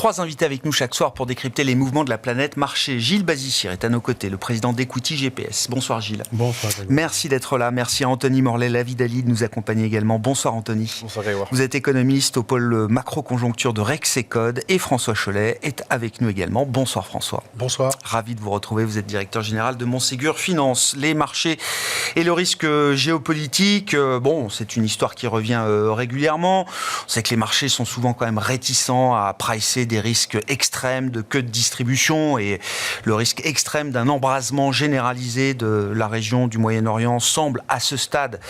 3 invités avec nous chaque soir pour décrypter les mouvements de la planète marché. Gilles Bazichir est à nos côtés, le président d'Equity GPS. Bonsoir Gilles. Bonsoir. Merci d'être là. Merci à Anthony Morlet-Lavidali de nous accompagner également. Bonsoir Anthony. Bonsoir Grégoire. Vous êtes économiste au pôle macro-conjoncture de Rexecode et François Chollet est avec nous également. Bonsoir François. Bonsoir. Ravi de vous retrouver. Vous êtes directeur général de Montségur Finance. Les marchés et le risque géopolitique, c'est une histoire qui revient régulièrement. On sait que les marchés sont souvent quand même réticents à pricer des risques extrêmes de queue de distribution et le risque extrême d'un embrasement généralisé de la région du Moyen-Orient semble à ce stade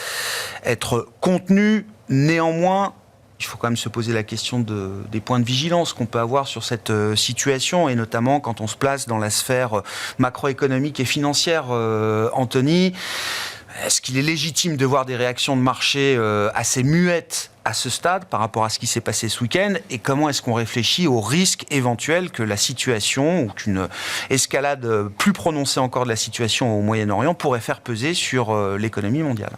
être contenu. Néanmoins, il faut quand même se poser la question des points de vigilance qu'on peut avoir sur cette situation, et notamment quand on se place dans la sphère macroéconomique et financière. Anthony, est-ce qu'il est légitime de voir des réactions de marché assez muettes à ce stade par rapport à ce qui s'est passé ce week-end, et comment est-ce qu'on réfléchit au risque éventuel que la situation ou qu'une escalade plus prononcée encore de la situation au Moyen-Orient pourrait faire peser sur l'économie mondiale ?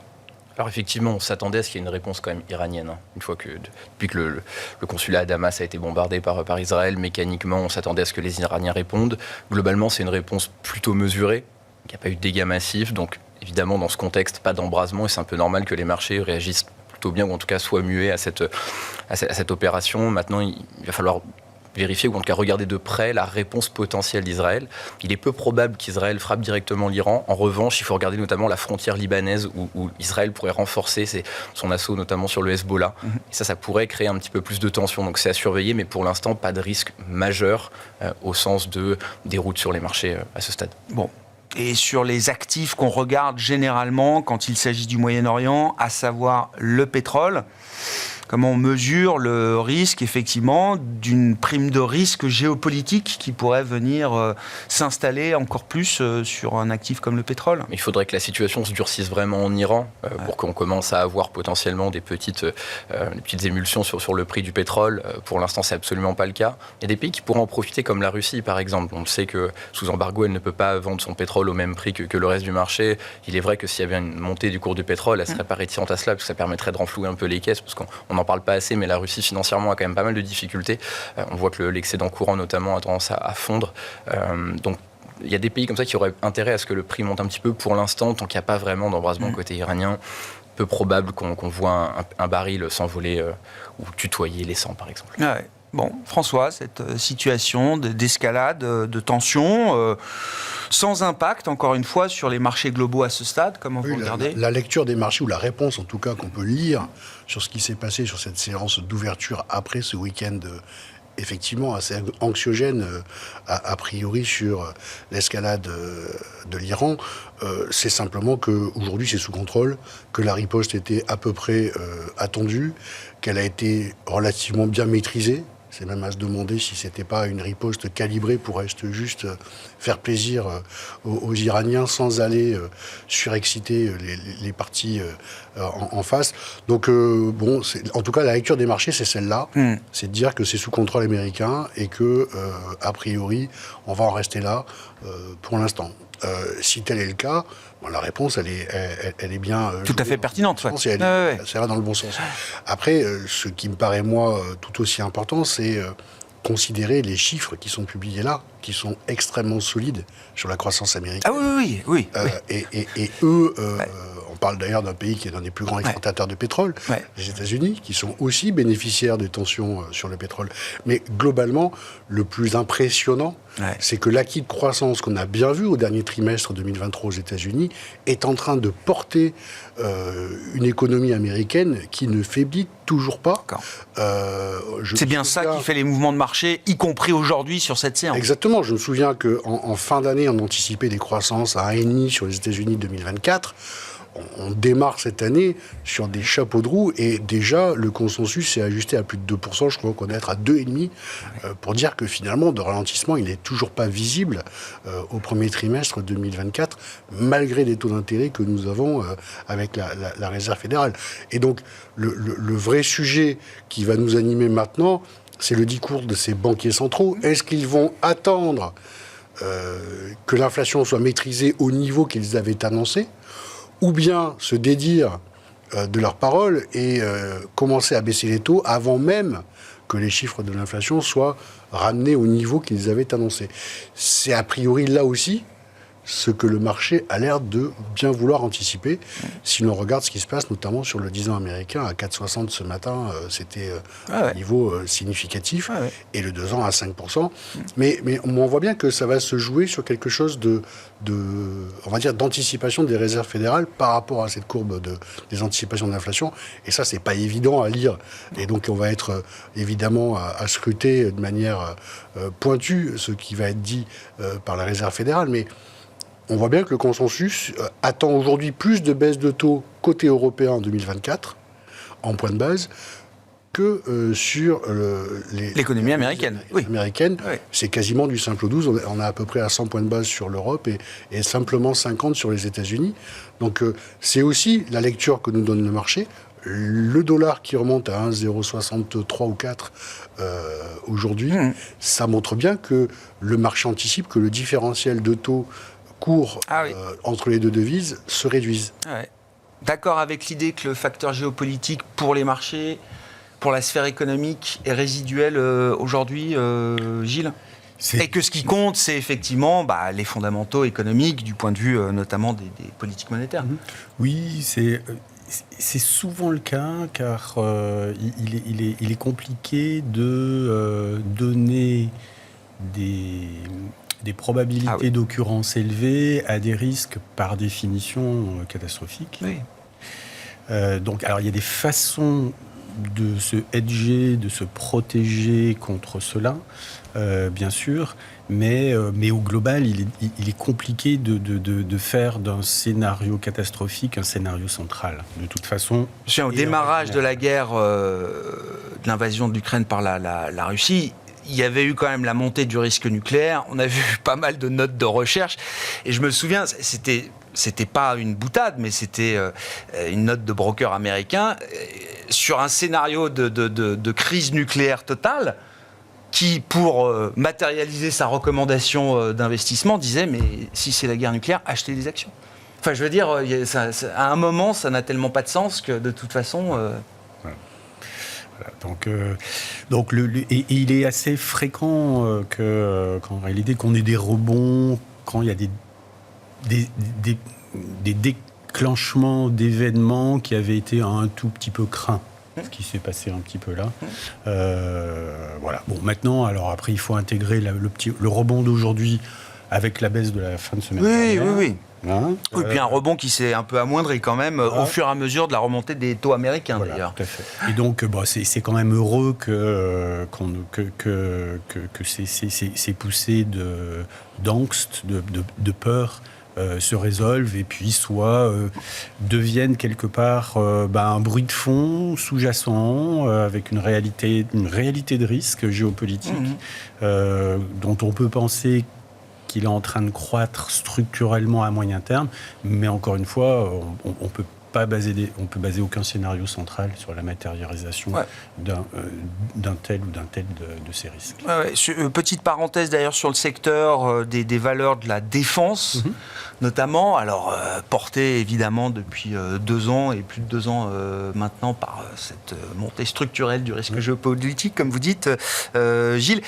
Alors effectivement, on s'attendait à ce qu'il y ait une réponse quand même iranienne. Une fois que, depuis que le consulat à Damas a été bombardé par Israël, mécaniquement, on s'attendait à ce que les Iraniens répondent. Globalement, c'est une réponse plutôt mesurée. Il n'y a pas eu de dégâts massifs, donc évidemment, dans ce contexte, pas d'embrasement, et c'est un peu normal que les marchés réagissent plutôt bien, ou en tout cas soient muets à cette opération. Maintenant, il va falloir vérifier, ou en tout cas regarder de près la réponse potentielle d'Israël. Il est peu probable qu'Israël frappe directement l'Iran. En revanche, il faut regarder notamment la frontière libanaise où Israël pourrait renforcer son assaut, notamment sur le Hezbollah. Et ça pourrait créer un petit peu plus de tension. Donc c'est à surveiller, mais pour l'instant, pas de risque majeur au sens de déroute sur les marchés à ce stade. Bon. Et sur les actifs qu'on regarde généralement quand il s'agit du Moyen-Orient, à savoir le pétrole, comment on mesure le risque, effectivement, d'une prime de risque géopolitique qui pourrait venir s'installer encore plus sur un actif comme le pétrole ? Il faudrait que la situation se durcisse vraiment en Iran pour qu'on commence à avoir potentiellement des petites émulsions sur le prix du pétrole. Pour l'instant, c'est absolument pas le cas. Il y a des pays qui pourraient en profiter, comme la Russie, par exemple. On sait que sous embargo, elle ne peut pas vendre son pétrole au même prix que le reste du marché. Il est vrai que s'il y avait une montée du cours du pétrole, elle serait pas réticente à cela, parce que ça permettrait de renflouer un peu les caisses, parce qu'on n'en parle pas assez, mais la Russie financièrement a quand même pas mal de difficultés. On voit que l'excédent courant notamment a tendance à fondre. Donc il y a des pays comme ça qui auraient intérêt à ce que le prix monte un petit peu. Pour l'instant, tant qu'il n'y a pas vraiment d'embrasement côté iranien, peu probable qu'on voit un baril s'envoler ou tutoyer les 100 par exemple. Ouais. Bon, François, cette situation d'escalade, de tension, sans impact, encore une fois, sur les marchés globaux à ce stade, comment vous regardez ? La lecture des marchés, ou la réponse en tout cas qu'on peut lire sur ce qui s'est passé sur cette séance d'ouverture après ce week-end effectivement assez anxiogène a priori sur l'escalade de l'Iran, c'est simplement qu'aujourd'hui c'est sous contrôle, que la riposte était à peu près attendue, qu'elle a été relativement bien maîtrisée. C'est même à se demander si c'était pas une riposte calibrée pour juste faire plaisir aux Iraniens sans aller surexciter les parties en face. Donc en tout cas la lecture des marchés c'est celle-là, c'est de dire que c'est sous contrôle américain et que a priori on va en rester là pour l'instant. Si tel est le cas, la réponse, elle est bien... tout à fait pertinente, soit. Ça va dans le bon sens. Après, ce qui me paraît, moi, tout aussi important, c'est considérer les chiffres qui sont publiés là, qui sont extrêmement solides sur la croissance américaine. Ah oui. Et eux... On parle d'ailleurs d'un pays qui est l'un des plus grands exportateurs de pétrole, les États-Unis, qui sont aussi bénéficiaires des tensions sur le pétrole. Mais globalement, le plus impressionnant, c'est que l'acquis de croissance qu'on a bien vu au dernier trimestre 2023 aux États-Unis est en train de porter une économie américaine qui ne faiblit toujours pas. C'est bien ça qui fait les mouvements de marché, y compris aujourd'hui sur cette séance. Exactement. Je me souviens qu'en fin d'année, on anticipait des croissances à 1,5 sur les États-Unis 2024. On démarre cette année sur des chapeaux de roue et déjà le consensus s'est ajusté à plus de 2%, je crois qu'on va être à 2,5% pour dire que finalement de ralentissement il n'est toujours pas visible au premier trimestre 2024 malgré les taux d'intérêt que nous avons avec la Réserve fédérale. Et donc le vrai sujet qui va nous animer maintenant, c'est le discours de ces banquiers centraux. Est-ce qu'ils vont attendre que l'inflation soit maîtrisée au niveau qu'ils avaient annoncé, ou bien se dédire de leurs paroles et commencer à baisser les taux avant même que les chiffres de l'inflation soient ramenés au niveau qu'ils avaient annoncé. C'est a priori là aussi ce que le marché a l'air de bien vouloir anticiper. Si l'on regarde ce qui se passe, notamment sur le 10 ans américain, à 4,60 ce matin, c'était un niveau significatif, et le 2 ans à 5%. Mais on voit bien que ça va se jouer sur quelque chose on va dire, d'anticipation des réserves fédérales par rapport à cette courbe des anticipations de l'inflation. Et ça, c'est pas évident à lire. Et donc, on va être évidemment à scruter de manière pointue ce qui va être dit par la réserve fédérale. Mais on voit bien que le consensus attend aujourd'hui plus de baisse de taux côté européen en 2024, en point de base, que sur l'économie américaine. Américaine. Oui. C'est quasiment du simple au 12. On est à peu près à 100 points de base sur l'Europe et simplement 50 sur les États-Unis. Donc c'est aussi la lecture que nous donne le marché. Le dollar qui remonte à 1,063 ou 4 aujourd'hui, ça montre bien que le marché anticipe que le différentiel de taux court entre les deux devises se réduisent. D'accord avec l'idée que le facteur géopolitique pour les marchés, pour la sphère économique, est résiduel aujourd'hui, Gilles ? Et que ce qui compte, c'est effectivement les fondamentaux économiques du point de vue notamment des politiques monétaires. Oui, c'est souvent le cas, car il est compliqué de donner des probabilités d'occurrence élevées à des risques par définition catastrophiques. Oui. Donc, alors il y a des façons de se hedger, de se protéger contre cela, bien sûr, mais au global, il est compliqué de faire d'un scénario catastrophique un scénario central. De toute façon... Au démarrage de la guerre, de l'invasion de l'Ukraine par la Russie, il y avait eu quand même la montée du risque nucléaire. On a vu pas mal de notes de recherche. Et je me souviens, c'était pas une boutade, mais c'était une note de broker américain sur un scénario de crise nucléaire totale qui, pour matérialiser sa recommandation d'investissement, disait « mais si c'est la guerre nucléaire, achetez des actions ». Enfin, je veux dire, à un moment, ça n'a tellement pas de sens que, de toute façon... Donc et il est assez fréquent qu'en réalité, qu'on ait des rebonds, quand il y a des déclenchements d'événements qui avaient été un tout petit peu craints. Ce qui s'est passé un petit peu là. Voilà. Bon, maintenant, alors après, il faut intégrer le rebond d'aujourd'hui avec la baisse de la fin de semaine dernière. Oui. Et puis un rebond qui s'est un peu amoindri quand même au fur et à mesure de la remontée des taux américains, d'ailleurs. Tout à fait. Et donc, c'est quand même heureux que ces poussées d'angst, de peur se résolvent et puis deviennent quelque part un bruit de fond sous-jacent avec une réalité de risque géopolitique dont on peut penser qu'il est en train de croître structurellement à moyen terme, mais encore une fois, on peut baser aucun scénario central sur la matérialisation d'un tel ou d'un tel de ces risques. Petite parenthèse d'ailleurs sur le secteur des valeurs de la défense, notamment, alors portée évidemment depuis 2 ans et plus de 2 ans maintenant par cette montée structurelle du risque géopolitique, comme vous dites, Gilles.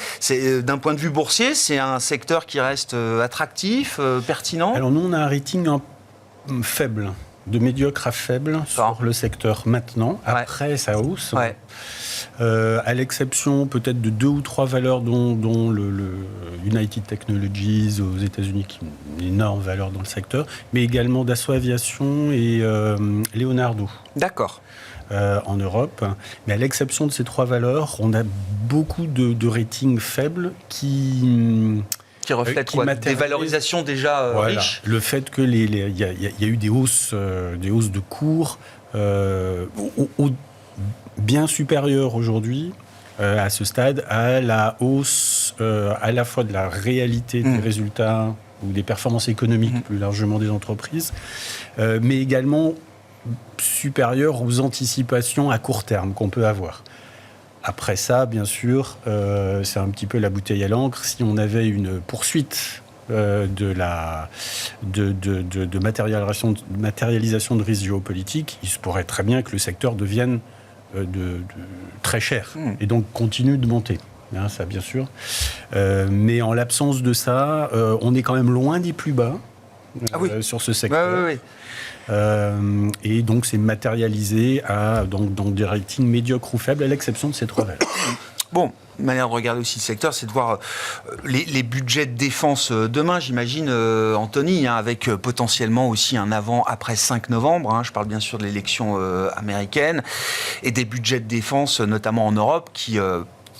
D'un point de vue boursier, c'est un secteur qui reste attractif, pertinent. Alors nous, on a un rating faible. De médiocre à faible sur le secteur maintenant, après sa hausse. À l'exception peut-être de 2 ou 3 valeurs dont le United Technologies aux États-Unis, qui est une énorme valeur dans le secteur, mais également Dassault Aviation et Leonardo. D'accord. En Europe. Mais à l'exception de ces 3 valeurs, on a beaucoup de ratings faibles qui reflète des valorisations déjà riches. Le fait que il y a eu des hausses de cours bien supérieures aujourd'hui à ce stade à la hausse à la fois de la réalité des résultats ou des performances économiques plus largement des entreprises, mais également supérieures aux anticipations à court terme qu'on peut avoir. Après ça, bien sûr, c'est un petit peu la bouteille à l'encre. Si on avait une poursuite de matérialisation de risques géopolitiques, il se pourrait très bien que le secteur devienne très cher, et donc continue de monter. Ça, bien sûr. Mais en l'absence de ça, on est quand même loin des plus bas sur ce secteur. Oui. Et donc, c'est matérialisé dans des ratings médiocres ou faibles, à l'exception de ces 3 valeurs. Bon, une manière de regarder aussi le secteur, c'est de voir les budgets de défense demain, j'imagine, Anthony, avec potentiellement aussi un avant-après 5 novembre. Je parle bien sûr de l'élection américaine et des budgets de défense, notamment en Europe, qui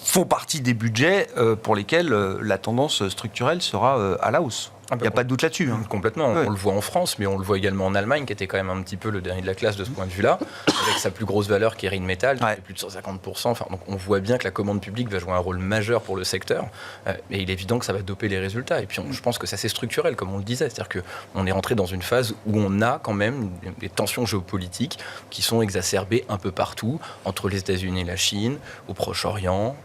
font partie des budgets pour lesquels la tendance structurelle sera à la hausse. Il n'y a pas de doute là-dessus. Complètement. Ouais. On le voit en France, mais on le voit également en Allemagne, qui était quand même un petit peu le dernier de la classe de ce point de vue-là, avec sa plus grosse valeur qui est Rheinmetall, qui fait plus de 150%. Donc on voit bien que la commande publique va jouer un rôle majeur pour le secteur. Et il est évident que ça va doper les résultats. Et puis je pense que ça, c'est structurel, comme on le disait. C'est-à-dire qu'on est rentré dans une phase où on a quand même des tensions géopolitiques qui sont exacerbées un peu partout, entre les États-Unis et la Chine, au Proche-Orient,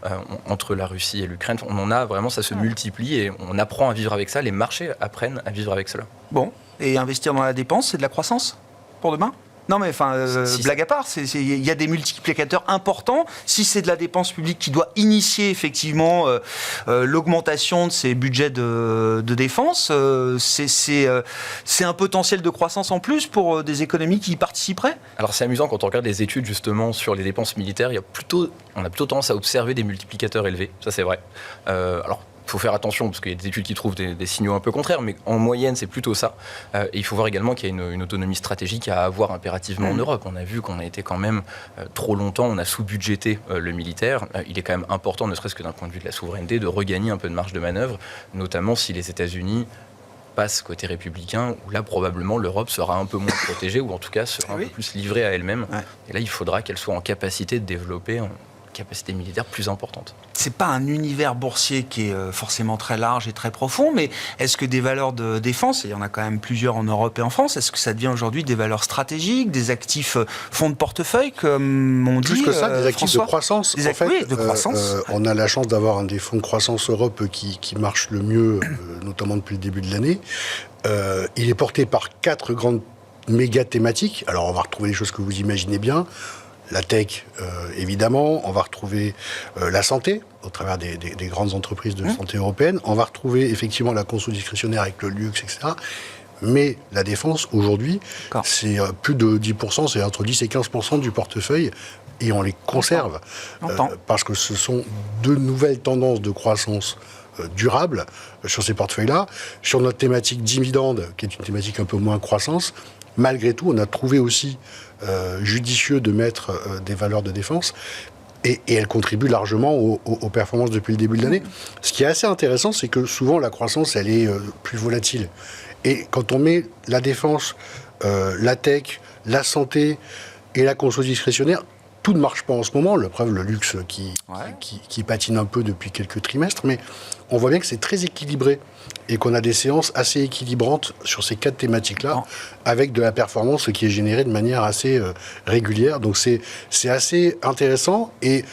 entre la Russie et l'Ukraine. On en a vraiment, ça se multiplie et on apprend à vivre avec ça. Les marchés apprennent à vivre avec cela. Bon, et investir dans la dépense, c'est de la croissance pour demain ? Non mais blague à part, il y a des multiplicateurs importants. Si c'est de la dépense publique qui doit initier effectivement l'augmentation de ces budgets de défense, c'est un potentiel de croissance en plus pour des économies qui y participeraient ? Alors c'est amusant quand on regarde les études justement sur les dépenses militaires, on a plutôt tendance à observer des multiplicateurs élevés, ça c'est vrai. Alors il faut faire attention, parce qu'il y a des études qui trouvent des signaux un peu contraires, mais en moyenne, c'est plutôt ça. Et il faut voir également qu'il y a une autonomie stratégique à avoir impérativement en Europe. On a vu qu'on a été quand même trop longtemps, on a sous-budgété le militaire. Il est quand même important, ne serait-ce que d'un point de vue de la souveraineté, de regagner un peu de marge de manœuvre, notamment si les États-Unis passent côté républicain, où là, probablement, l'Europe sera un peu moins protégée, ou en tout cas sera un peu plus livrée à elle-même. Ouais. Et là, il faudra qu'elle soit en capacité de développer capacité militaire plus importante. C'est pas un univers boursier qui est forcément très large et très profond, mais est-ce que des valeurs de défense, et il y en a quand même plusieurs en Europe et en France, est-ce que ça devient aujourd'hui des valeurs stratégiques, des actifs fonds de portefeuille, comme on dit, plus que ça, des actifs François ? de croissance. En fait, oui, de croissance. On a la chance d'avoir un des fonds de croissance Europe qui marche le mieux, notamment depuis le début de l'année. Il est porté par 4 grandes méga thématiques. Alors, on va retrouver les choses que vous imaginez bien. La tech, évidemment. On va retrouver la santé, au travers des grandes entreprises de santé européennes. On va retrouver effectivement la conso discrétionnaire avec le luxe, etc. Mais la défense, aujourd'hui, c'est plus de 10%, c'est entre 10 et 15% du portefeuille. Et on les conserve. Parce que ce sont de nouvelles tendances de croissance durable sur ces portefeuilles-là. Sur notre thématique dividende, qui est une thématique un peu moins croissance, malgré tout, on a trouvé aussi judicieux de mettre des valeurs de défense et elles contribuent largement aux performances depuis le début de l'année. Ce qui est assez intéressant, c'est que souvent la croissance, elle est plus volatile. Et quand on met la défense, la tech, la santé et la conso discrétionnaire, tout ne marche pas en ce moment. La preuve, le luxe qui patine un peu depuis quelques trimestres, mais on voit bien que c'est très équilibré et qu'on a des séances assez équilibrantes sur ces 4 thématiques-là, avec de la performance qui est générée de manière assez régulière. Donc c'est assez intéressant et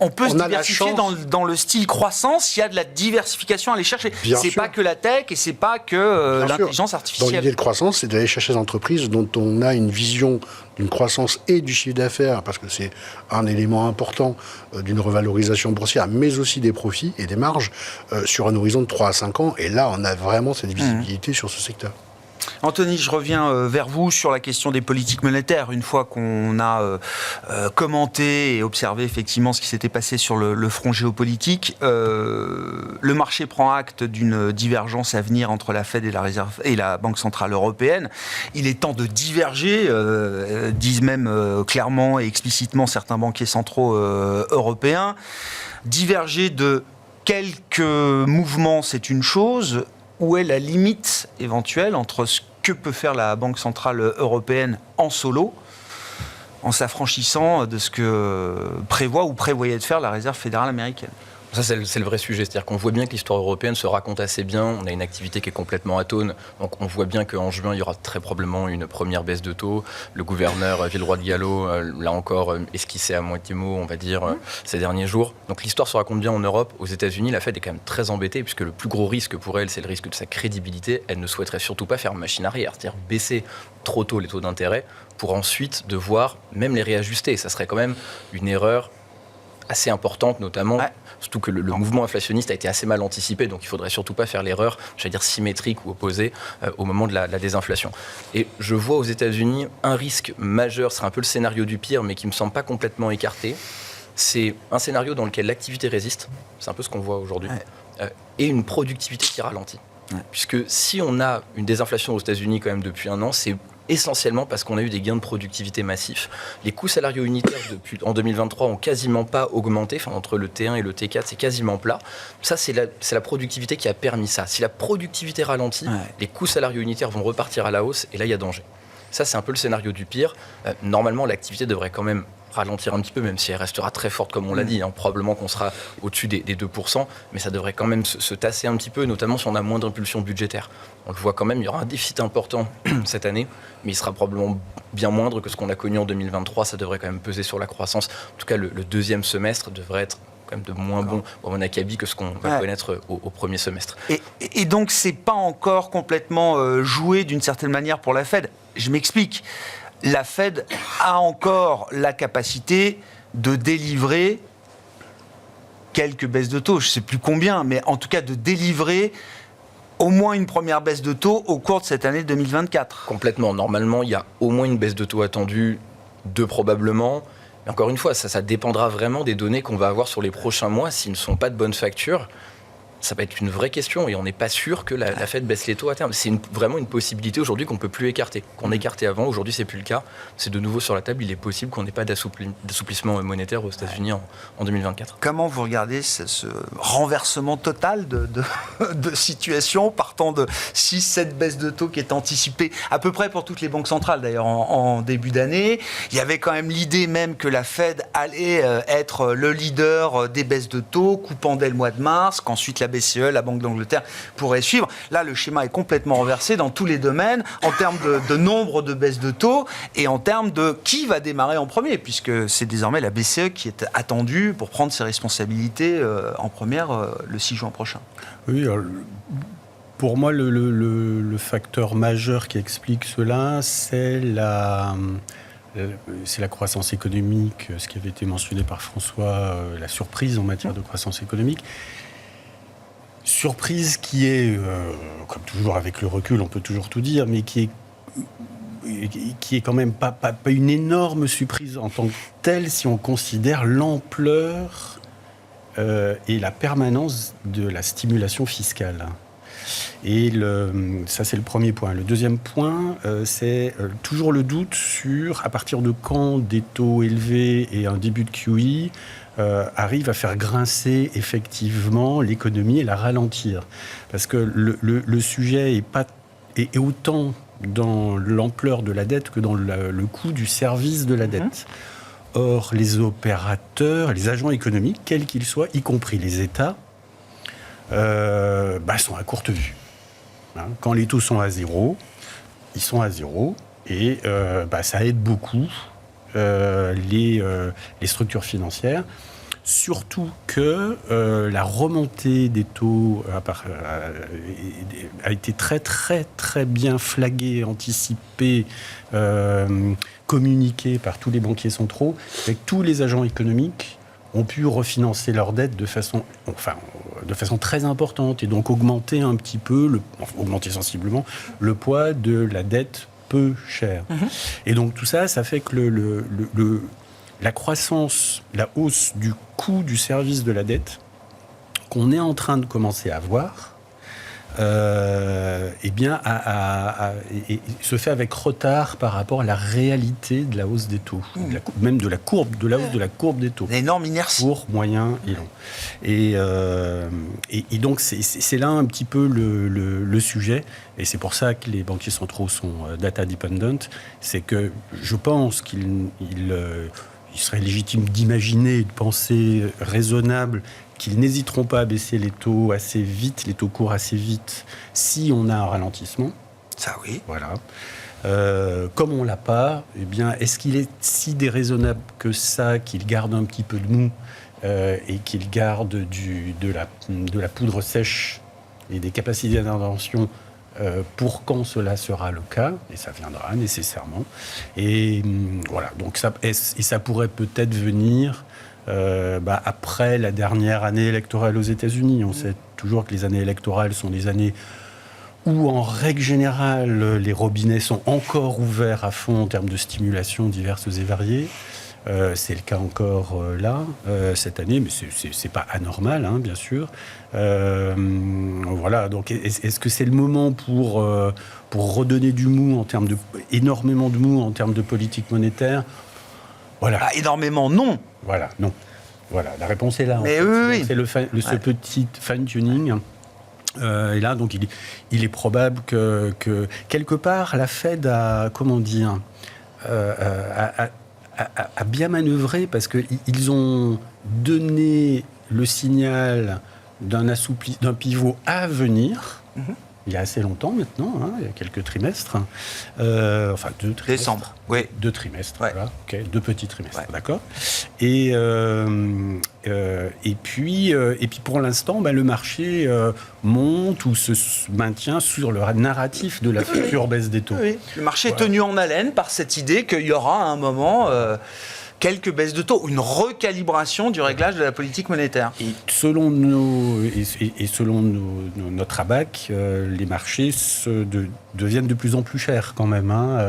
on peut se diversifier dans le style croissance, il y a de la diversification à aller chercher. C'est pas que la tech et c'est pas que l'intelligence artificielle. Dans l'idée de croissance, c'est d'aller chercher des entreprises dont on a une vision d'une croissance et du chiffre d'affaires, parce que c'est un élément important d'une revalorisation boursière, mais aussi des profits et des marges sur un horizon de 3 à 5 ans. Et là, on a vraiment cette visibilité sur ce secteur. Anthony, je reviens vers vous sur la question des politiques monétaires. Une fois qu'on a commenté et observé effectivement ce qui s'était passé sur le front géopolitique, le marché prend acte d'une divergence à venir entre la Fed et la Réserve et la Banque Centrale Européenne. Il est temps de diverger, disent même clairement et explicitement certains banquiers centraux européens. Diverger de quelques mouvements, c'est une chose. Où est la limite éventuelle entre ce que peut faire la Banque Centrale Européenne en solo, en s'affranchissant de ce que prévoit ou prévoyait de faire la Réserve fédérale américaine ? Ça, c'est le vrai sujet. C'est-à-dire qu'on voit bien que l'histoire européenne se raconte assez bien. On a une activité qui est complètement atone. Donc, on voit bien qu'en juin, il y aura très probablement une première baisse de taux. Le gouverneur Villeroy de Galhau, l'a encore esquissé à moitié mot, on va dire, ces derniers jours. Donc, l'histoire se raconte bien en Europe. Aux États-Unis, la Fed est quand même très embêtée, puisque le plus gros risque pour elle, c'est le risque de sa crédibilité. Elle ne souhaiterait surtout pas faire machine arrière, c'est-à-dire baisser trop tôt les taux d'intérêt pour ensuite devoir même les réajuster. Ça serait quand même une erreur assez importante, notamment, surtout que le mouvement inflationniste a été assez mal anticipé, donc il ne faudrait surtout pas faire l'erreur, j'allais dire symétrique ou opposée, au moment de la désinflation. Et je vois aux États-Unis un risque majeur, ce serait un peu le scénario du pire, mais qui ne me semble pas complètement écarté. C'est un scénario dans lequel l'activité résiste, c'est un peu ce qu'on voit aujourd'hui, et une productivité qui ralentit. Puisque si on a une désinflation aux États-Unis quand même depuis un an, c'est essentiellement parce qu'on a eu des gains de productivité massifs. Les coûts salariaux unitaires en 2023 ont quasiment pas augmenté, enfin entre le T1 et le T4, c'est quasiment plat. Ça, c'est la productivité qui a permis ça. Si la productivité ralentit, les coûts salariaux unitaires vont repartir à la hausse, et là, il y a danger. Ça, c'est un peu le scénario du pire. Normalement, l'activité devrait quand même ralentir un petit peu, même si elle restera très forte, comme on l'a dit. Probablement qu'on sera au-dessus des 2%, mais ça devrait quand même se tasser un petit peu, notamment si on a moins d'impulsion budgétaire. On le voit quand même, il y aura un déficit important cette année, mais il sera probablement bien moindre que ce qu'on a connu en 2023. Ça devrait quand même peser sur la croissance. En tout cas, le deuxième semestre devrait être quand même de moins bon en acabit que ce qu'on va connaître au premier semestre. Et donc, c'est pas encore complètement joué d'une certaine manière pour la Fed. Je m'explique. La Fed a encore la capacité de délivrer quelques baisses de taux, je ne sais plus combien, mais en tout cas de délivrer au moins une première baisse de taux au cours de cette année 2024. Complètement. Normalement, il y a au moins une baisse de taux attendue, 2 probablement. Mais encore une fois, ça dépendra vraiment des données qu'on va avoir sur les prochains mois. S'ils ne sont pas de bonne facture, ça va être une vraie question et on n'est pas sûr que la Fed baisse les taux à terme. C'est vraiment une possibilité aujourd'hui qu'on ne peut plus écarter. Qu'on écartait avant, aujourd'hui c'est plus le cas. C'est de nouveau sur la table, il est possible qu'on n'ait pas d'assouplissement monétaire aux États-Unis en 2024. Comment vous regardez ce renversement total de situation, partant de 6-7 baisses de taux qui est anticipée à peu près pour toutes les banques centrales d'ailleurs en début d'année. Il y avait quand même l'idée même que la Fed allait être le leader des baisses de taux, coupant dès le mois de mars, qu'ensuite la BCE, la Banque d'Angleterre pourrait suivre. Là, le schéma est complètement renversé dans tous les domaines, en termes de nombre de baisses de taux et en termes de qui va démarrer en premier, puisque c'est désormais la BCE qui est attendue pour prendre ses responsabilités en première le 6 juin prochain. Oui, alors, pour moi, le facteur majeur qui explique cela, c'est la croissance économique, ce qui avait été mentionné par François, la surprise en matière de croissance économique. Surprise qui est, comme toujours avec le recul, on peut toujours tout dire, mais qui est quand même pas une énorme surprise en tant que telle si on considère l'ampleur et la permanence de la stimulation fiscale. Et ça, c'est le premier point. Le deuxième point, c'est toujours le doute sur à partir de quand des taux élevés et un début de QE arrivent à faire grincer effectivement l'économie et la ralentir. Parce que le sujet est autant dans l'ampleur de la dette que dans le coût du service de la dette. Or, les opérateurs, les agents économiques, quels qu'ils soient, y compris les États, sont à courte vue. Quand les taux sont à zéro, ils sont à zéro et ça aide beaucoup les structures financières. Surtout que la remontée des taux a été très très très bien flaguée, anticipée, communiquée par tous les banquiers centraux, et que tous les agents économiques ont pu refinancer leurs dettes de façon très importante et donc augmenter un petit peu, augmenter sensiblement le poids de la dette peu chère. Et donc tout ça, ça fait que la croissance, la hausse du coût du service de la dette qu'on est en train de commencer à voir, se fait avec retard par rapport à la réalité de la hausse des taux, même de la hausse de la courbe des taux. L'énorme inertie. Court, moyen et long. Et donc c'est là un petit peu le sujet, et c'est pour ça que les banquiers centraux sont data dependent. C'est que je pense qu'il serait légitime d'imaginer, de penser raisonnable qu'ils n'hésiteront pas à baisser les taux assez vite, les taux courts assez vite, si on a un ralentissement. Ça, oui. Voilà. Comme on l'a pas, eh bien, est-ce qu'il est si déraisonnable que ça qu'ils gardent un petit peu de mou et qu'ils gardent de la poudre sèche et des capacités d'intervention pour quand cela sera le cas, et ça viendra nécessairement. Et voilà, donc ça pourrait peut-être venir après la dernière année électorale aux États-Unis. On sait toujours que les années électorales sont des années où, en règle générale, les robinets sont encore ouverts à fond en termes de stimulation diverses et variées. C'est le cas encore là, cette année, mais c'est pas anormal, hein, bien sûr. Voilà, donc est-ce que c'est le moment pour redonner du mou, énormément de mou en termes de politique monétaire? Voilà. Ah, énormément, non. Voilà, non. Voilà, la réponse est là. Mais oui. C'est ce petit fine-tuning. Et là, donc, il est probable que quelque part, la Fed a bien manœuvré parce qu'ils ont donné le signal d'un pivot à venir. Il y a assez longtemps maintenant, hein, il y a quelques trimestres. 2 trimestres. Décembre, oui. 2 trimestres, Ouais. voilà. Okay, 2 petits trimestres, Ouais. d'accord. Et puis pour l'instant, le marché monte ou se maintient sur le narratif de la future baisse des taux. Oui. Le marché est tenu en haleine par cette idée qu'il y aura à un moment quelques baisses de taux, une recalibration du réglage de la politique monétaire. Et selon notre ABAC, les marchés deviennent de plus en plus chers quand même, hein,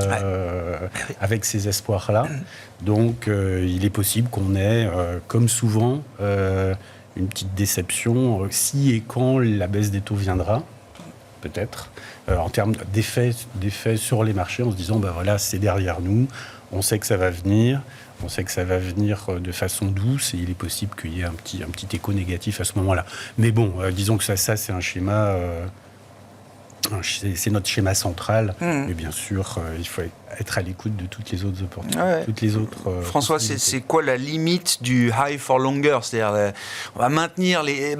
avec ces espoirs-là. Donc il est possible qu'on ait, comme souvent, une petite déception si et quand la baisse des taux viendra, peut-être, en termes d'effet sur les marchés, en se disant, voilà, c'est derrière nous, on sait que ça va venir. On sait que ça va venir de façon douce et il est possible qu'il y ait un petit écho négatif à ce moment-là. Mais bon, disons que ça c'est un schéma, c'est notre schéma central. Mais bien sûr, il faut être à l'écoute de toutes les autres opportunités. Ouais. Toutes les autres, François, c'est quoi la limite du high for longer? C'est-à-dire, on va maintenir les...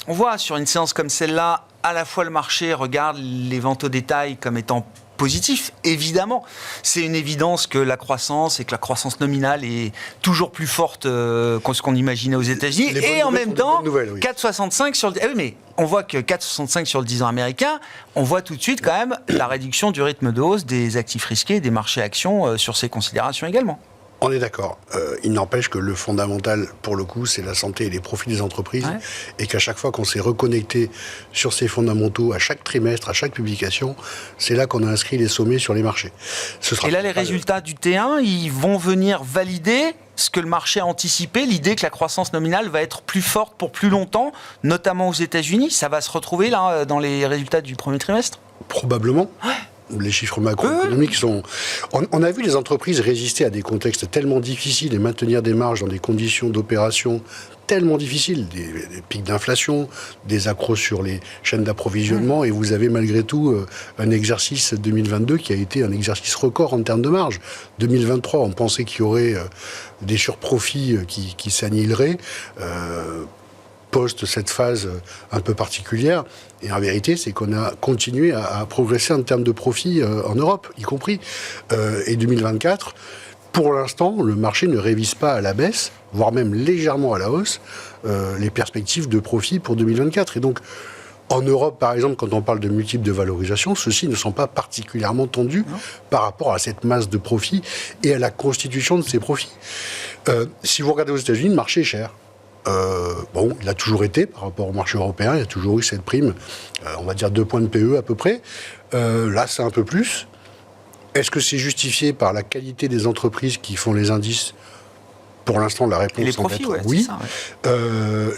on voit sur une séance comme celle-là, à la fois le marché regarde les ventes au détail comme étant positif, évidemment. C'est une évidence que la croissance et que la croissance nominale est toujours plus forte que ce qu'on imaginait aux États-Unis. Et en même temps, 4,65 sur le... oui, mais on voit que 4,65 sur le 10 ans américain, on voit tout de suite quand même la réduction du rythme de hausse des actifs risqués et des marchés actions sur ces considérations également. On est d'accord. Il n'empêche que le fondamental, pour le coup, c'est la santé et les profits des entreprises. Ouais. Et qu'à chaque fois qu'on s'est reconnecté sur ces fondamentaux, à chaque trimestre, à chaque publication, c'est là qu'on a inscrit les sommets sur les marchés. Et là, les résultats du T1, ils vont venir valider ce que le marché a anticipé, l'idée que la croissance nominale va être plus forte pour plus longtemps, notamment aux États-Unis. Ça va se retrouver là dans les résultats du premier trimestre ? Probablement. Ouais. Les chiffres macroéconomiques sont... On a vu les entreprises résister à des contextes tellement difficiles et maintenir des marges dans des conditions d'opération tellement difficiles, des pics d'inflation, des accros sur les chaînes d'approvisionnement, et vous avez malgré tout un exercice 2022 qui a été un exercice record en termes de marge. 2023, on pensait qu'il y aurait des surprofits qui s'annihileraient. Post cette phase un peu particulière. Et en vérité, c'est qu'on a continué à progresser en termes de profit en Europe, y compris. Et 2024, pour l'instant, le marché ne révise pas à la baisse, voire même légèrement à la hausse, les perspectives de profit pour 2024. Et donc, en Europe, par exemple, quand on parle de multiples de valorisation, ceux-ci ne sont pas particulièrement tendus par rapport à cette masse de profits et à la constitution de ces profits. Si vous regardez aux États-Unis, le marché est cher. Il a toujours été par rapport au marché européen, il y a toujours eu cette prime, on va dire 2 points de PE à peu près. Là, c'est un peu plus. Est-ce que c'est justifié par la qualité des entreprises qui font les indices ? Pour l'instant, la réponse est profits, oui. Ça, ouais.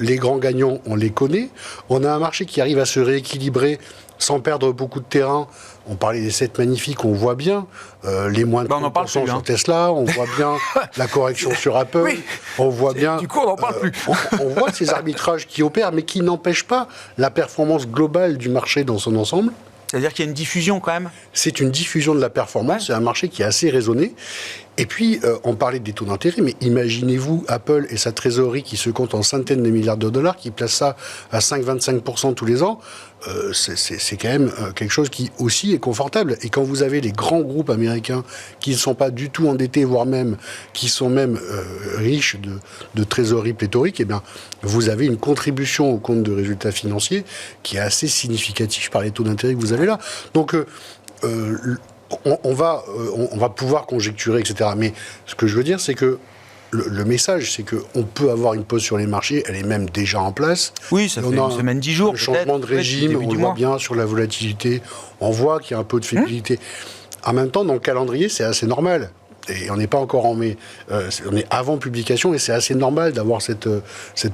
Les grands gagnants, on les connaît. On a un marché qui arrive à se rééquilibrer sans perdre beaucoup de terrain. On parlait des 7 magnifiques, on voit bien les moins de 30% sur Tesla, on voit bien la correction sur Apple, on voit bien... Du coup, on n'en parle plus. On voit ces arbitrages qui opèrent, mais qui n'empêchent pas la performance globale du marché dans son ensemble. C'est-à-dire qu'il y a une diffusion quand même ? C'est une diffusion de la performance, c'est un marché qui est assez raisonné. Et puis, on parlait des taux d'intérêt, mais imaginez-vous Apple et sa trésorerie qui se compte en centaines de milliards de dollars, qui place ça à 5,25% tous les ans. C'est quand même quelque chose qui aussi est confortable. Et quand vous avez les grands groupes américains qui ne sont pas du tout endettés, voire même qui sont même riches de trésorerie pléthorique, eh bien, vous avez une contribution au compte de résultats financiers qui est assez significative par les taux d'intérêt que vous avez là. Donc, on va pouvoir conjecturer, etc. Mais ce que je veux dire, c'est que le message, c'est qu'on peut avoir une pause sur les marchés, elle est même déjà en place. Oui, ça fait une semaine, 10 jours. Le changement de régime, on le voit bien sur la volatilité, on voit qu'il y a un peu de fébrilité. En même temps, dans le calendrier, c'est assez normal. Et on n'est pas encore en mai, on est avant publication, et c'est assez normal d'avoir cette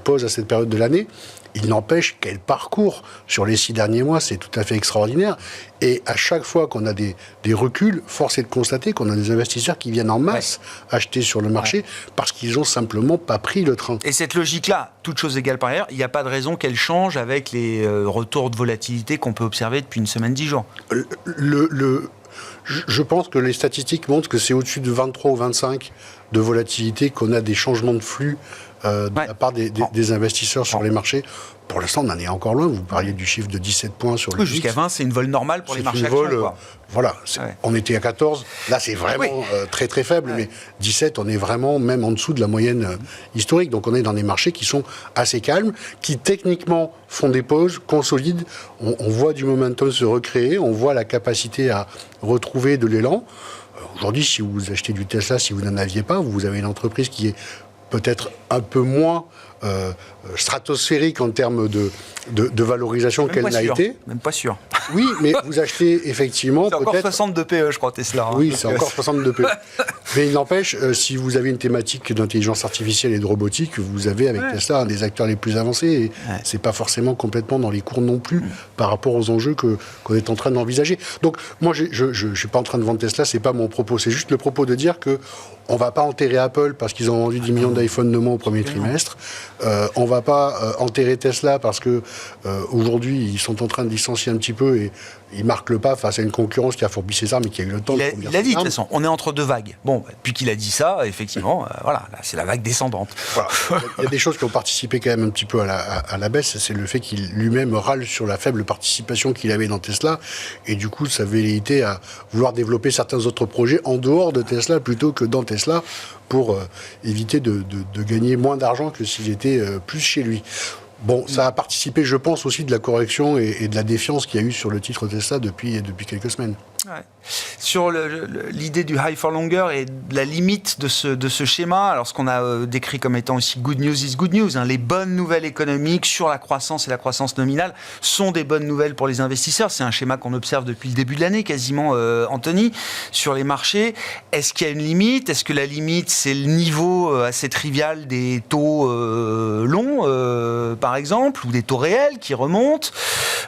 pause à cette période de l'année. Il n'empêche quel parcours sur les 6 derniers mois, c'est tout à fait extraordinaire. Et à chaque fois qu'on a des reculs, force est de constater qu'on a des investisseurs qui viennent en masse acheter sur le marché parce qu'ils n'ont simplement pas pris le train. Et cette logique-là, toute chose égale par ailleurs, il n'y a pas de raison qu'elle change avec les retours de volatilité qu'on peut observer depuis une semaine, 10 jours. Je pense que les statistiques montrent que c'est au-dessus de 23 ou 25 de volatilité qu'on a des changements de flux de la part des investisseurs sur les marchés. Pour l'instant, on en est encore loin. Vous parliez du chiffre de 17 points sur le jusqu'à 20, c'est une vol normale pour les marchés actions. Voilà, on était à 14. Là, c'est vraiment très très faible. Mais 17, on est vraiment même en dessous de la moyenne historique. Donc, on est dans des marchés qui sont assez calmes, qui techniquement font des pauses, consolident. On voit du momentum se recréer. On voit la capacité à retrouver de l'élan. Aujourd'hui, si vous achetez du Tesla, si vous n'en aviez pas, vous avez une entreprise qui est peut-être un peu moins stratosphérique en termes de valorisation qu'elle n'a été. Même pas sûr. Oui, mais vous achetez effectivement c'est encore 62 PE, je crois, Tesla. Hein, oui, c'est encore 62 PE. Mais il n'empêche, si vous avez une thématique d'intelligence artificielle et de robotique, vous avez avec Tesla un des acteurs les plus avancés. Et c'est pas forcément complètement dans les cours non plus par rapport aux enjeux qu'on est en train d'envisager. Donc, moi, je suis pas en train de vendre Tesla, c'est pas mon propos. C'est juste le propos de dire que on va pas enterrer Apple parce qu'ils ont vendu 10 millions d'iPhone de moins au premier trimestre. On va pas enterrer Tesla parce que aujourd'hui, ils sont en train de licencier un petit peu et ils marquent le pas face à une concurrence qui a fourbi ses armes et qui a eu le temps de Il a dit, de toute façon, on est entre deux vagues. Bon, depuis qu'il a dit ça, effectivement, voilà, là, c'est la vague descendante. Voilà. Il y a des choses qui ont participé quand même un petit peu à la baisse. C'est le fait qu'il lui-même râle sur la faible participation qu'il avait dans Tesla et du coup, sa velléité à vouloir développer certains autres projets en dehors de Tesla plutôt que dans Tesla pour éviter de gagner moins d'argent que s'il était plus chez lui. Bon, ça a participé, je pense, aussi de la correction et de la défiance qu'il y a eu sur le titre Tesla depuis quelques semaines. Ouais. Sur l'idée du high for longer et de la limite de ce schéma, alors ce qu'on a décrit comme étant aussi good news is good news, hein, les bonnes nouvelles économiques sur la croissance et la croissance nominale sont des bonnes nouvelles pour les investisseurs. C'est un schéma qu'on observe depuis le début de l'année quasiment, Anthony, sur les marchés. Est-ce qu'il y a une limite ? Est-ce que la limite, c'est le niveau assez trivial des taux longs, par exemple, ou des taux réels qui remontent ?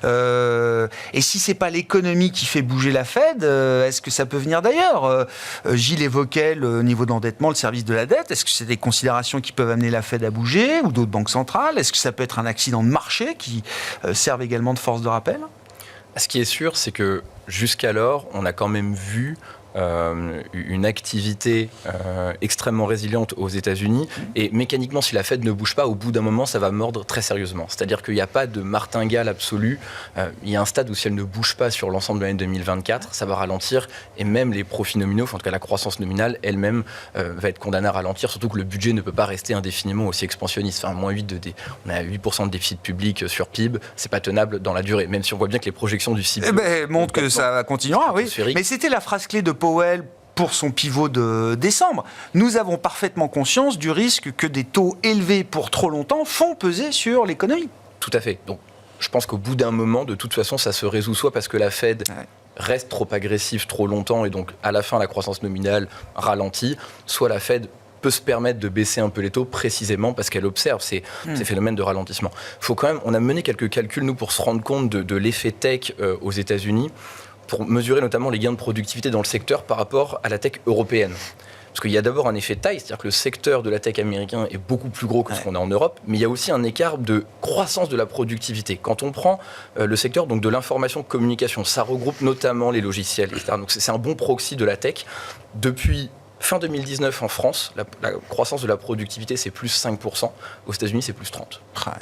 Et si c'est pas l'économie qui fait bouger la Fed, est-ce que ça peut venir d'ailleurs ? Gilles évoquait le niveau d'endettement, le service de la dette. Est-ce que c'est des considérations qui peuvent amener la Fed à bouger ou d'autres banques centrales ? Est-ce que ça peut être un accident de marché qui serve également de force de rappel ? Ce qui est sûr, c'est que jusqu'alors, on a quand même vu une activité extrêmement résiliente aux États-Unis et mécaniquement, si la Fed ne bouge pas, au bout d'un moment, ça va mordre très sérieusement. C'est-à-dire qu'il n'y a pas de martingale absolue. Il y a un stade où si elle ne bouge pas sur l'ensemble de l'année 2024, ça va ralentir et même les profits nominaux, en tout cas la croissance nominale elle-même va être condamnée à ralentir, surtout que le budget ne peut pas rester indéfiniment aussi expansionniste. Enfin, moins 8 on a 8% de déficit public sur PIB, c'est pas tenable dans la durée, même si on voit bien que les projections du CIB montrent que ça continuera, oui. Mais c'était la phrase clé de Powell pour son pivot de décembre. Nous avons parfaitement conscience du risque que des taux élevés pour trop longtemps font peser sur l'économie. Tout à fait. Donc, je pense qu'au bout d'un moment, de toute façon, ça se résout soit parce que la Fed reste trop agressive trop longtemps et donc à la fin, la croissance nominale ralentit, soit la Fed peut se permettre de baisser un peu les taux précisément parce qu'elle observe ces phénomènes de ralentissement. Faut quand même, on a mené quelques calculs, nous, pour se rendre compte de l'effet tech aux États-Unis, pour mesurer notamment les gains de productivité dans le secteur par rapport à la tech européenne. Parce qu'il y a d'abord un effet taille, c'est-à-dire que le secteur de la tech américain est beaucoup plus gros que ce qu'on a en Europe, mais il y a aussi un écart de croissance de la productivité. Quand on prend le secteur donc, de l'information-communication, ça regroupe notamment les logiciels, etc. Donc c'est un bon proxy de la tech. Depuis Fin 2019 en France, la croissance de la productivité c'est plus 5%, aux États-Unis c'est plus 30%. Ouais.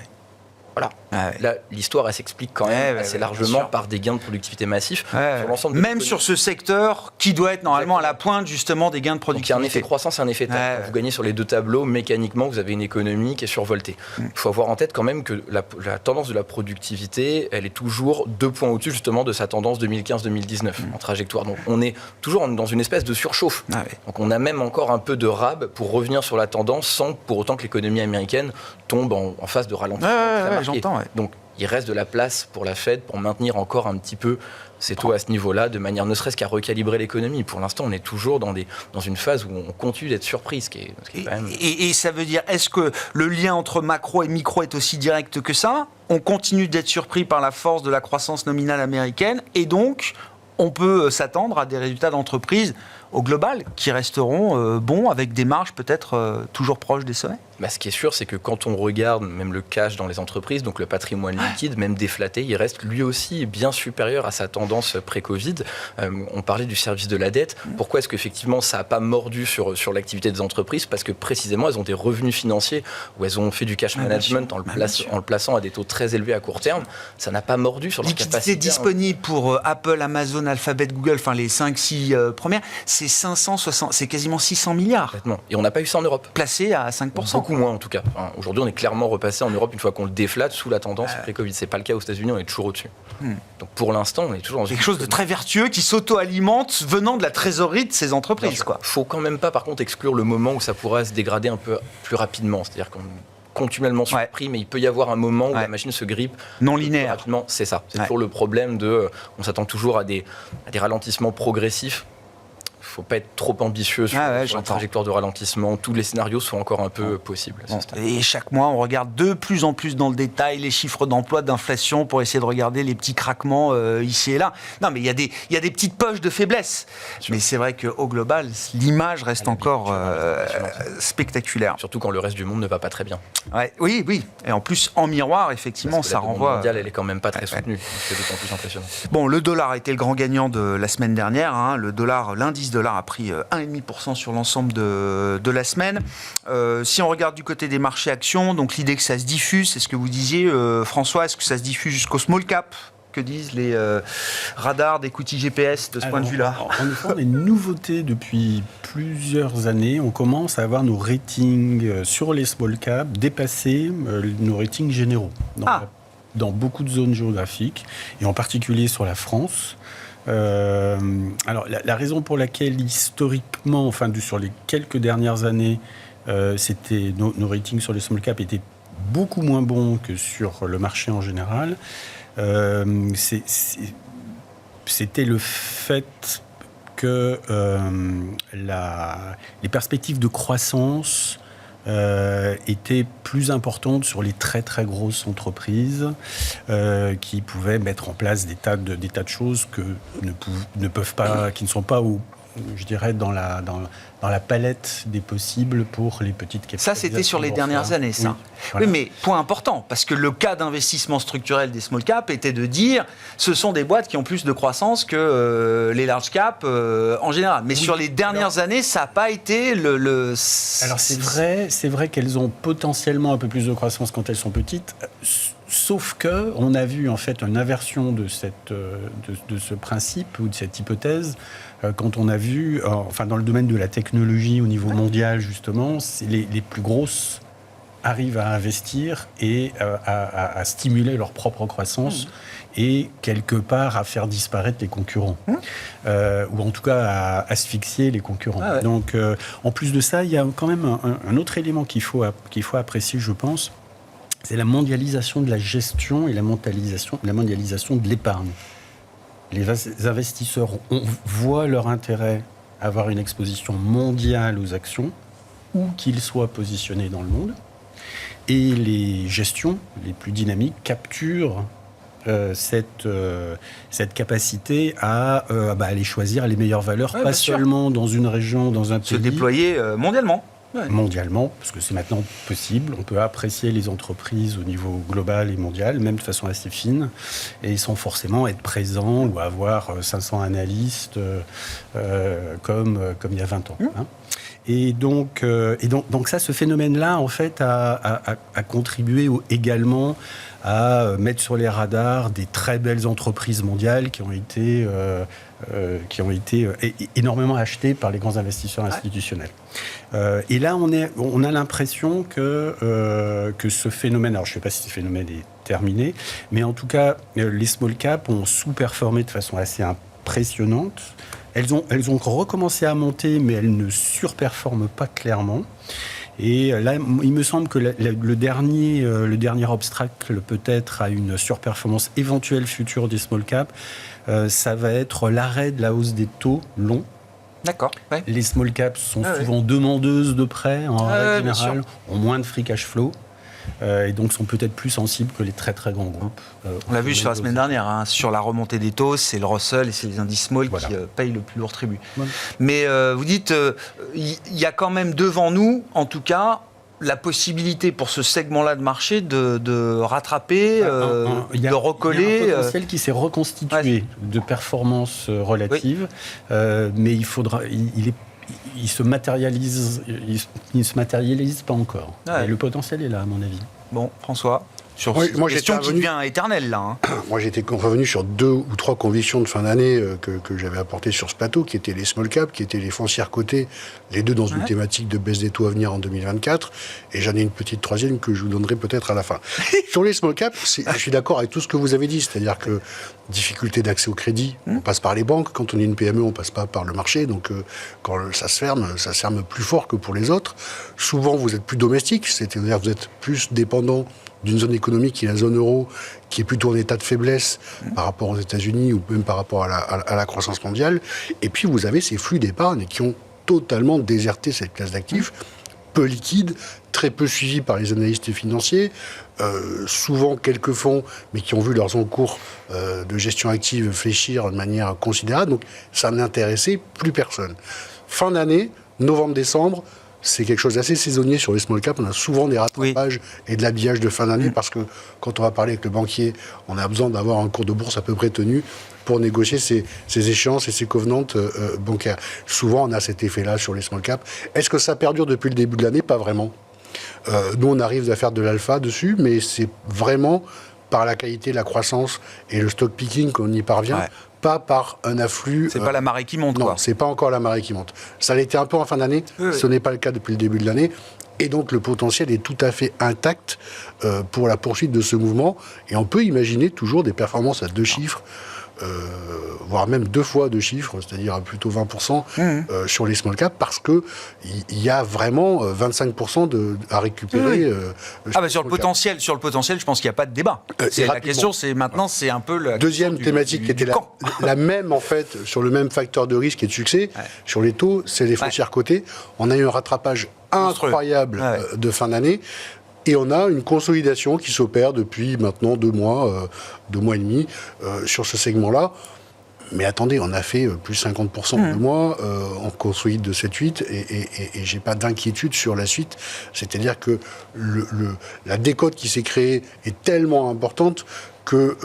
Voilà. Ah ouais. Là, l'histoire, elle s'explique quand même assez largement par des gains de productivité massifs. Sur l'ensemble de même sur ce secteur qui doit être normalement à la pointe justement des gains de productivité. Donc il y a un effet croissance et un effet taille. Quand vous gagnez sur les deux tableaux, mécaniquement, vous avez une économie qui est survoltée. Il faut avoir en tête quand même que la tendance de la productivité, elle est toujours 2 points au-dessus justement de sa tendance 2015-2019 en trajectoire. Donc on est toujours dans une espèce de surchauffe. Donc on a même encore un peu de rab pour revenir sur la tendance sans pour autant que l'économie américaine tombe en phase de ralentissement très marqué. Donc il reste de la place pour la Fed pour maintenir encore un petit peu ces taux à ce niveau-là, de manière ne serait-ce qu'à recalibrer l'économie. Pour l'instant, on est toujours dans une phase où on continue d'être surpris, ce qui est quand même... Et ça veut dire, est-ce que le lien entre macro et micro est aussi direct que ça ? On continue d'être surpris par la force de la croissance nominale américaine, et donc on peut s'attendre à des résultats d'entreprise au global qui resteront bons, avec des marges peut-être toujours proches des sommets. Ce qui est sûr, c'est que quand on regarde même le cash dans les entreprises, donc le patrimoine liquide, même déflaté, il reste lui aussi bien supérieur à sa tendance pré-Covid. On parlait du service de la dette. Pourquoi est-ce qu'effectivement ça n'a pas mordu sur l'activité des entreprises ? Parce que précisément, elles ont des revenus financiers où elles ont fait du cash management en le plaçant à des taux très élevés à court terme. Ça n'a pas mordu sur leur capacité. Liquidité disponible pour Apple, Amazon, Alphabet, Google, enfin les 5-6 premières, c'est 560, c'est quasiment 600 milliards. Complètement. Et on n'a pas eu ça en Europe. Placé à 5%. Beaucoup moins en tout cas. Aujourd'hui, on est clairement repassé en Europe une fois qu'on le déflate sous la tendance pré-Covid. C'est pas le cas aux États-Unis, on est toujours au-dessus. Donc pour l'instant, on est toujours dans quelque chose de très vertueux qui s'auto-alimente venant de la trésorerie de ces entreprises. Il faut quand même pas, par contre, exclure le moment où ça pourra se dégrader un peu plus rapidement. C'est-à-dire qu'on est continuellement surpris, mais il peut y avoir un moment où la machine se grippe non linéaire. Rapidement. C'est ça. C'est toujours le problème on s'attend toujours à des ralentissements progressifs. Il ne faut pas être trop ambitieux sur la trajectoire de ralentissement. Tous les scénarios sont encore un peu possibles. Et chaque mois, on regarde de plus en plus dans le détail les chiffres d'emploi, d'inflation, pour essayer de regarder les petits craquements ici et là. Non, mais il y a des petites poches de faiblesse. Mais c'est vrai qu'au global, l'image reste encore spectaculaire. Surtout quand le reste du monde ne va pas très bien. Oui. Et en plus, en miroir, effectivement, ça renvoie... La demande mondiale, elle est quand même pas très soutenue. C'est d'autant plus impressionnant. Bon, le dollar a été le grand gagnant de la semaine dernière. Le dollar, l'indice dollar a pris 1,5% sur l'ensemble de la semaine. Si on regarde du côté des marchés actions, donc l'idée que ça se diffuse, c'est ce que vous disiez, François, est-ce que ça se diffuse jusqu'au small cap ? Que disent les radars d'écoutille GPS de ce point de vue-là ? En effet, on a une nouveauté depuis plusieurs années. On commence à avoir nos ratings sur les small caps dépasser nos ratings généraux dans beaucoup de zones géographiques, et en particulier sur la France. Alors, la raison pour laquelle, historiquement, sur les quelques dernières années, nos ratings sur les small caps étaient beaucoup moins bons que sur le marché en général, c'était le fait que les perspectives de croissance étaient plus importantes sur les très très grosses entreprises qui pouvaient mettre en place des tas de choses que ne peuvent pas, qui ne sont pas je dirais dans la palette des possibles pour les petites capitalisations. Ça, c'était sur les dernières années, ça. Oui, mais point important, parce que le cas d'investissement structurel des small caps était de dire ce sont des boîtes qui ont plus de croissance que les large caps en général. Mais sur les dernières années, ça n'a pas été le... Alors c'est vrai qu'elles ont potentiellement un peu plus de croissance quand elles sont petites, sauf que on a vu en fait une inversion de ce principe ou de cette hypothèse quand on a vu, dans le domaine de la technologie au niveau mondial justement, les plus grosses arrivent à investir et à stimuler leur propre croissance et quelque part à faire disparaître les concurrents, ou en tout cas à asphyxier les concurrents. Donc en plus de ça, il y a quand même un autre élément qu'il faut apprécier, je pense, c'est la mondialisation de la gestion et la mondialisation de l'épargne. Les investisseurs voient leur intérêt à avoir une exposition mondiale aux actions, où qu'ils soient positionnés dans le monde. Et les gestions les plus dynamiques capturent cette capacité à aller choisir les meilleures valeurs, pas seulement dans une région, dans un pays. Se déployer mondialement. mondialement, parce que c'est maintenant possible. On peut apprécier les entreprises au niveau global et mondial, même de façon assez fine, et sans forcément être présent ou avoir 500 analystes comme il y a 20 ans. Hein. Et donc ça, ce phénomène-là, en fait, a contribué également à mettre sur les radars des très belles entreprises mondiales qui ont été énormément achetées par les grands investisseurs institutionnels. Et là, on a l'impression que ce phénomène, alors je ne sais pas si ce phénomène est terminé, mais en tout cas, les small caps ont sous-performé de façon assez impressionnante. Elles ont recommencé à monter, mais elles ne surperforment pas clairement. Et là, il me semble que le dernier obstacle peut-être à une surperformance éventuelle future des small caps, ça va être l'arrêt de la hausse des taux longs. D'accord. Ouais. Les small caps sont souvent demandeuses de prêts, en règle générale, ont moins de free cash flow. Et donc sont peut-être plus sensibles que les très très grands groupes. On l'a vu sur la semaine dernière, sur la remontée des taux, c'est le Russell et c'est les indices small qui payent le plus lourd tribut. Voilà. Mais vous dites, il y a quand même devant nous, en tout cas, la possibilité pour ce segment-là de marché de rattraper, de recoller. Il y a un potentiel qui s'est reconstitué de performance relative, mais il se matérialise pas encore. Et le potentiel est là, à mon avis. Bon, François, sur cette question qui devient éternelle, là. Hein. Moi, j'étais revenu sur 2 ou 3 convictions de fin d'année que j'avais apportées sur ce plateau, qui étaient les small caps, qui étaient les foncières cotées, les deux dans une thématique de baisse des taux à venir en 2024. Et j'en ai une petite troisième que je vous donnerai peut-être à la fin. Sur les small caps, je suis d'accord avec tout ce que vous avez dit, c'est-à-dire que difficulté d'accès au crédit, on passe par les banques. Quand on est une PME, on passe pas par le marché. Donc, quand ça se ferme plus fort que pour les autres. Souvent, vous êtes plus domestique, c'est-à-dire vous êtes plus dépendant d'une zone économique qui est la zone euro, qui est plutôt en état de faiblesse par rapport aux États-Unis ou même par rapport à la croissance mondiale. Et puis, vous avez ces flux d'épargne qui ont totalement déserté cette classe d'actifs, peu liquides, très peu suivis par les analystes financiers, souvent quelques fonds, mais qui ont vu leurs encours de gestion active fléchir de manière considérable. Donc, ça n'intéressait plus personne. Fin d'année, novembre-décembre, c'est quelque chose d'assez saisonnier sur les small caps. On a souvent des rattrapages et de l'habillage de fin d'année parce que quand on va parler avec le banquier, on a besoin d'avoir un cours de bourse à peu près tenu pour négocier ces échéances et ces covenantes bancaires. Souvent, on a cet effet-là sur les small caps. Est-ce que ça perdure depuis le début de l'année ? Pas vraiment. Nous, on arrive à faire de l'alpha dessus, mais c'est vraiment par la qualité, la croissance et le stock picking qu'on y parvient. Pas par un afflux... C'est pas la marée qui monte, non, quoi. C'est pas encore la marée qui monte. Ça l'était un peu en fin d'année, ce n'est pas le cas depuis le début de l'année. Et donc, le potentiel est tout à fait intact pour la poursuite de ce mouvement. Et on peut imaginer toujours des performances à 2 chiffres, voire même 2 fois 2 chiffres, c'est-à-dire plutôt 20% sur les small caps, parce qu'il y a vraiment 25% à récupérer. Sur le potentiel, je pense qu'il n'y a pas de débat. La question, c'est maintenant, c'est un peu la deuxième thématique qui était la même, en fait, sur le même facteur de risque et de succès, sur les taux, c'est les foncières cotées. On a eu un rattrapage incroyable de fin d'année. Et on a une consolidation qui s'opère depuis maintenant 2 mois, 2 mois et demi sur ce segment-là. Mais attendez, on a fait plus 50% en 2 mois, on consolide de 7-8 et j'ai pas d'inquiétude sur la suite. C'est-à-dire que la décote qui s'est créée est tellement importante que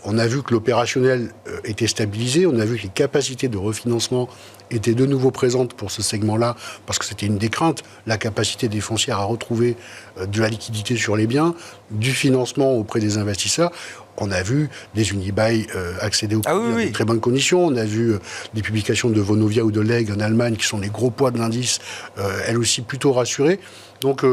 on a vu que l'opérationnel était stabilisé, on a vu que les capacités de refinancement étaient de nouveau présentes pour ce segment-là, parce que c'était une des craintes, la capacité des foncières à retrouver de la liquidité sur les biens, du financement auprès des investisseurs. On a vu des Unibail accéder au crédit à de très bonnes conditions. On a vu des publications de Vonovia ou de Legg en Allemagne, qui sont les gros poids de l'indice, elles aussi plutôt rassurées. Donc,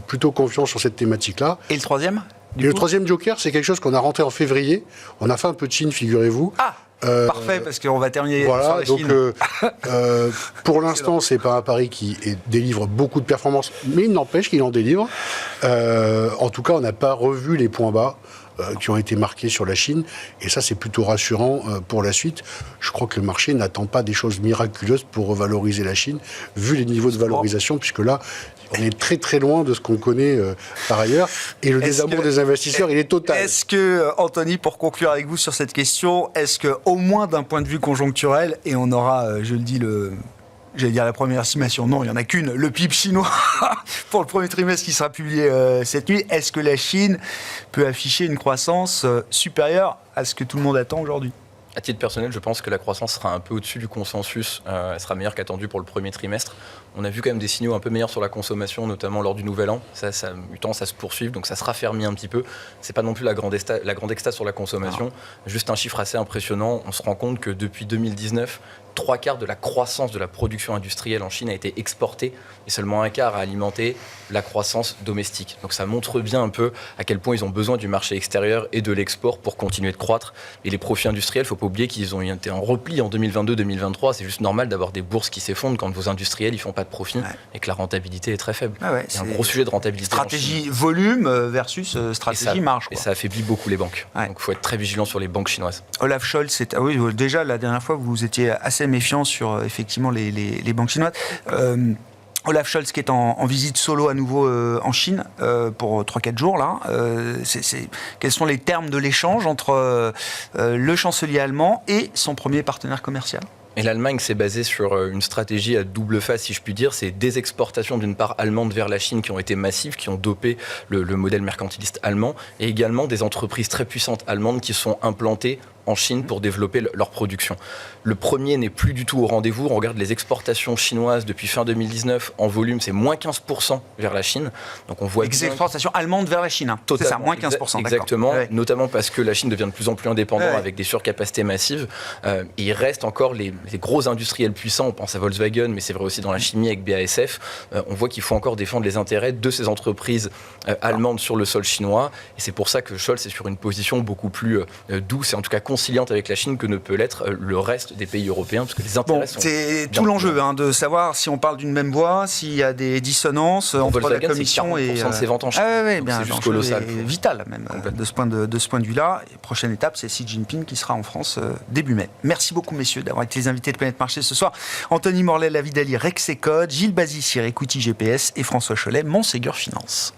plutôt confiant sur cette thématique-là. Et le troisième ? Le troisième joker, c'est quelque chose qu'on a rentré en février. On a fait un peu de Chine, figurez-vous. Parfait, parce qu'on va terminer sur la Chine. Donc, pour l'instant, c'est pas un pari qui délivre beaucoup de performances, mais il n'empêche qu'il en délivre. En tout cas, on n'a pas revu les points bas qui ont été marqués sur la Chine, et ça, c'est plutôt rassurant pour la suite. Je crois que le marché n'attend pas des choses miraculeuses pour revaloriser la Chine, vu les niveaux de valorisation, puisque là, on est très très loin de ce qu'on connaît par ailleurs, et le désamour des investisseurs, il est total. Est-ce que, Anthony, pour conclure avec vous sur cette question, est-ce que, au moins d'un point de vue conjoncturel, et on aura, je le dis, J'allais dire la première estimation, non, il n'y en a qu'une, le PIB chinois pour le premier trimestre qui sera publié cette nuit. Est-ce que la Chine peut afficher une croissance supérieure à ce que tout le monde attend aujourd'hui ? À titre personnel, je pense que la croissance sera un peu au-dessus du consensus. Elle sera meilleure qu'attendue pour le premier trimestre. On a vu quand même des signaux un peu meilleurs sur la consommation, notamment lors du Nouvel An. Ça a eu tendance à se poursuivre, donc ça se raffermit un petit peu. C'est pas non plus la grande extase sur la consommation. Juste un chiffre assez impressionnant. On se rend compte que depuis 2019, 3/4 de la croissance de la production industrielle en Chine a été exportée et seulement 1/4 a alimenté la croissance domestique. Donc ça montre bien un peu à quel point ils ont besoin du marché extérieur et de l'export pour continuer de croître. Et les profits industriels, il ne faut pas oublier qu'ils ont été en repli en 2022-2023. C'est juste normal d'avoir des bourses qui s'effondrent quand vos industriels ne font pas de profit et que la rentabilité est très faible. C'est un gros sujet de rentabilité. Stratégie volume versus stratégie marge. Et ça affaiblit beaucoup les banques. Donc il faut être très vigilant sur les banques chinoises. Olaf Scholz, oui, déjà la dernière fois vous étiez assez méfiant sur effectivement les banques chinoises. Olaf Scholz qui est en visite solo à nouveau en Chine pour 3-4 jours là. Quels sont les termes de l'échange entre le chancelier allemand et son premier partenaire commercial ? Et l'Allemagne s'est basée sur une stratégie à double face, si je puis dire. C'est des exportations d'une part allemande vers la Chine qui ont été massives, qui ont dopé le modèle mercantiliste allemand, et également des entreprises très puissantes allemandes qui sont implantées en Chine pour développer leur production. Le premier n'est plus du tout au rendez-vous. On regarde les exportations chinoises depuis fin 2019. En volume, c'est moins 15% vers la Chine. Donc on voit les exportations allemandes vers la Chine. Hein. C'est ça, moins 15%. Exactement. Ouais. Notamment parce que la Chine devient de plus en plus indépendante avec des surcapacités massives. Et il reste encore les gros industriels puissants. On pense à Volkswagen, mais c'est vrai aussi dans la chimie avec BASF. On voit qu'il faut encore défendre les intérêts de ces entreprises allemandes sur le sol chinois. Et c'est pour ça que Scholz est sur une position beaucoup plus douce et en tout cas conciliante avec la Chine que ne peut l'être le reste des pays européens, parce que les intérêts sont... C'est tout l'enjeu de savoir si on parle d'une même voix, s'il y a des dissonances entre Volkswagen, la Commission et... c'est 40% de ses ventes en Chine. C'est juste colossal. Vital même de ce point de vue-là. Et prochaine étape, c'est Xi Jinping qui sera en France début mai. Merci beaucoup messieurs d'avoir été les invités de Planète Marché ce soir. Anthony Morlet, Lavidali, Rexecode, Gilles Bazissier, Equity GPS et François Chollet, Montségur Finance.